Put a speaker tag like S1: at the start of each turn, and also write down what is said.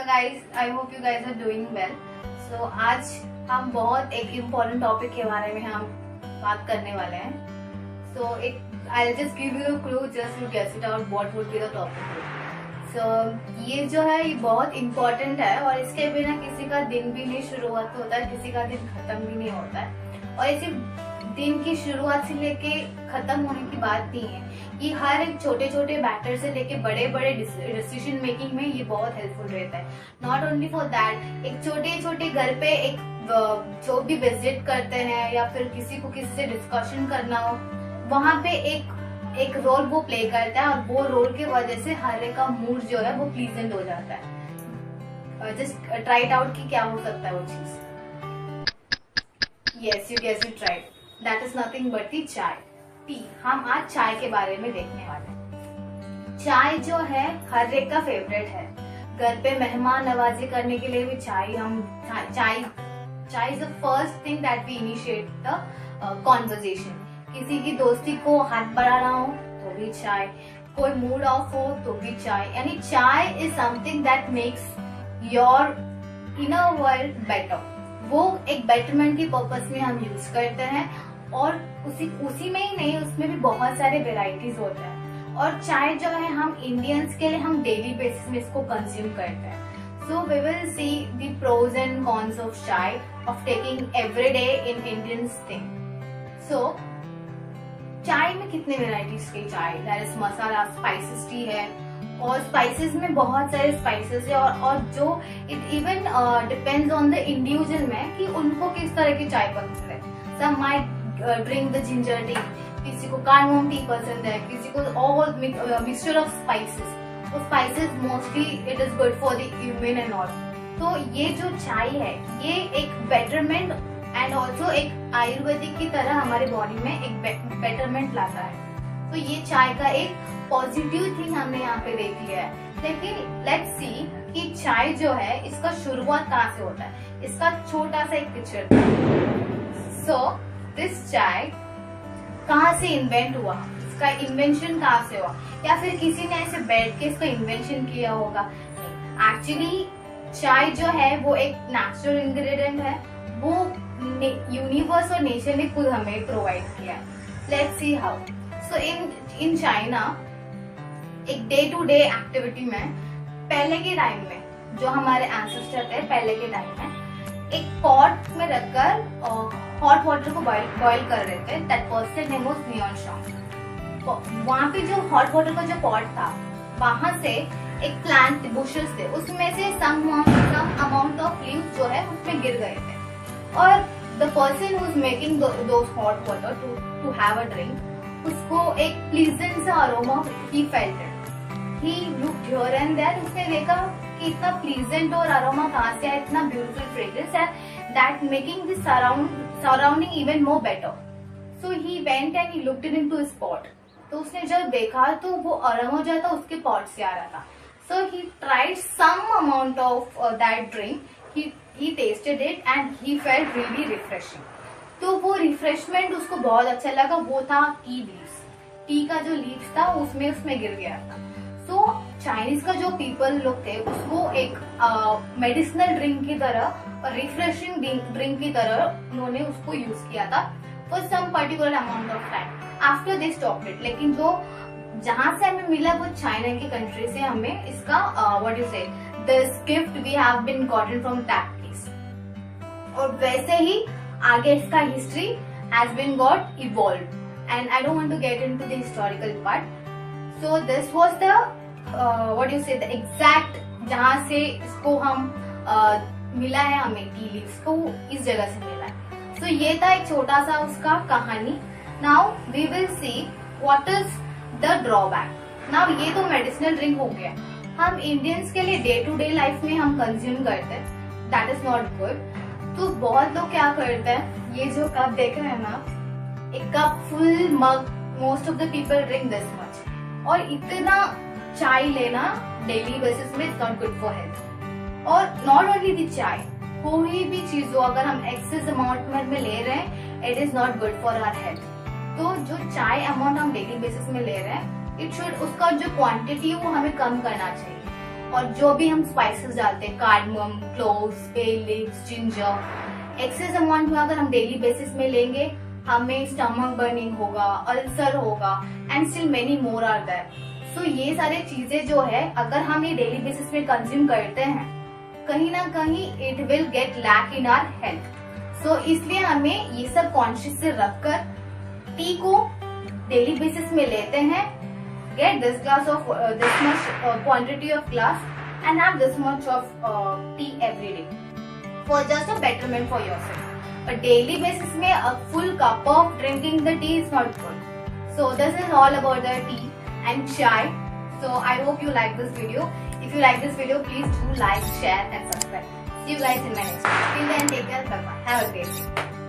S1: Hello guys, I hope you guys are doing well. So आज हम बहुत एक इम्पोर्टेंट टॉपिक के बारे में हम बात करने वाले हैं। So I just give you the clue just to guess it out what would be the topic. So ये जो है ये बहुत इम्पोर्टेंट है और इसके बिना किसी का दिन भी नहीं शुरुआत होता है, किसी का दिन खत्म भी नहीं होता है। और इसी दिन की शुरुआत से लेके खत्म होने की बात नहीं है, ये हर एक छोटे छोटे मैटर से लेके बड़े बड़े डिसीजन मेकिंग में ये बहुत हेल्पफुल रहता है। नॉट ओनली फॉर दैट, एक छोटे छोटे घर पे एक जो भी विजिट करते हैं या फिर किसी को किसी से डिस्कशन करना हो, वहां पे एक रोल वो प्ले करता है और वो रोल की वजह से हर एक का मूड जो है वो प्लीजेंट हो जाता है। जस्ट ट्राई इट आउट कि क्या हो सकता है वो चीज। Yes, you guess it right, that is nothing but the chai, tea. हम आज चाय के बारे में देखने वाले हैं। चाय जो है हर एक का फेवरेट है। घर पे मेहमान नवाजी करने के लिए भी chai is the first thing that we initiate the conversation. किसी की दोस्ती को हाथ बढ़ाना हो तो भी चाय, कोई मूड ऑफ हो तो भी चाय। यानी चाय is something that makes your inner world better. वो एक बेटरमेंट की पर्पस में हम यूज करते हैं और उसी में ही नहीं, उसमें भी बहुत सारे वेराइटीज होते हैं। और चाय जो है हम इंडियंस के लिए हम डेली बेसिस में इसको कंज्यूम करते हैं। So we will see the pros and cons of chai, of taking every day in Indian thing. So चाय में कितने वेराइटीज की चाय, that is masala, spices tea है, और स्पाइसेस में बहुत सारे स्पाइसेस है। और जो it even depends on the individual में कि उनको किस तरह की चाय पसंद है। Some might drink the ginger tea, किसी को कार्डमम टी पसंद है, किसी को ऑल मिक्सचर ऑफ स्पाइसेस। वो spices mostly it is good for the human and all. तो ये जो चाय है ये एक बेटरमेंट एंड ऑल्सो एक आयुर्वेदिक की तरह हमारे बॉडी में एक बेटरमेंट लाता है। तो ये चाय का एक पॉजिटिव थिंग हमने यहाँ पे देख लिया है। लेकिन लेट्स सी कि चाय जो है इसका शुरुआत कहाँ से होता है। इसका छोटा सा एक पिक्चर। सो दिस चाय कहाँ से इन्वेंट हुआ, इसका इन्वेंशन कहाँ से हुआ, या फिर किसी ने ऐसे बैठ के इसका इन्वेंशन किया होगा। एक्चुअली चाय जो है वो एक नेचुरल इंग्रेडिएंट है, वो यूनिवर्स और नेचर ने खुद हमें प्रोवाइड किया। Let's see how. So in China एक डे टू डे एक्टिविटी में पहले के टाइम में जो हमारे एंसेस्टर थे पहले के टाइम में एक पॉट में रखकर हॉट वाटर को बॉईल कर रहे थे। That person name was Leon Shaw. वहां पे जो हॉट वाटर का जो पॉट था वहां से एक प्लांट बुशेस थे, उसमें से सम अमाउंट ऑफ लीव्स जो है उसमें गिर गए थे। और the person who is making those hot water to have a drink, उसको एक प्लीजेंट सा aroma he felt it. He looked here and there, उसने देखा कि इतना प्लीजेंट और अरोमा कहाँ से है, इतना ब्यूटीफुल फ्रेग्रेंस है, that making this surrounding even more better. So he went and he looked into his pot. तो उसने जब देखा तो वो अरोमा जो था उसके पॉट से आ रहा था। So he tried some amount of that drink, he tasted it and he felt really refreshing। तो वो रिफ्रेशमेंट उसको बहुत अच्छा लगा। वो था टी लीव्स। टी का जो लीव्स था उसमें गिर गया था। सो चाइनीज का जो पीपल लोग थे उसको एक मेडिसिनल ड्रिंक की तरह और रिफ्रेशिंग ड्रिंक की तरह उन्होंने उसको यूज किया था for some particular amount of time. After they stopped it. लेकिन जो जहां से हमें मिला वो चाइना की कंट्री से हमें इसका what you say this gift we have been gotten from that place. और वैसे ही आगे इसका history has been got evolve and I don't want to get into the historical part. So this was the what you say the exact जहां से इसको हम मिला है, हमें टी लीव्स को इस जगह से मिला है। सो ये था एक छोटा सा उसका कहानी। Now we will see what is the drawback. Now ये तो मेडिसिनल ड्रिंक हो गया, हम इंडियंस के लिए डे टू डे लाइफ में हम कंज्यूम करते हैं, दैट इज नॉट गुड। तो बहुत लोग क्या करते हैं, ये जो कप देख रहे हैं ना, एक cup full mug, most of the people drink this much. और इतना चाय लेना डेली बेसिस में is not good for health. और नॉट ओनली दी चाय, कोई भी चीज हो अगर हम एक्सेस अमाउंट में ले रहे हैं, it is not good for our health. तो जो चाय अमाउंट हम डेली बेसिस में ले रहे हैं, इट शुड, उसका जो क्वांटिटी है वो हमें कम करना चाहिए। और जो भी हम स्पाइसेस डालते हैं, cardamom, cloves, bay leaves, ginger, excess amount में अगर हम डेली बेसिस में लेंगे हमें स्टमक बर्निंग होगा, अल्सर होगा and still many more are there. So ये सारी चीजें जो है अगर हम ये डेली बेसिस में कंज्यूम करते हैं कहीं ना कहीं it will get lack in our health. So इसलिए हमें ये सब कॉन्शियस से रखकर टी को डेली बेसिस में लेते हैं। Get this glass of this much quantity of glass and have this much of T every day for just a betterment for yourself. But daily basis में a full cup of drinking the tea is not good. So this is all about the tea and chai. So I hope you like this video. If you like this video, please do like, share and subscribe. See you guys in my next video. Till then, take care. Bye bye. Have a great day.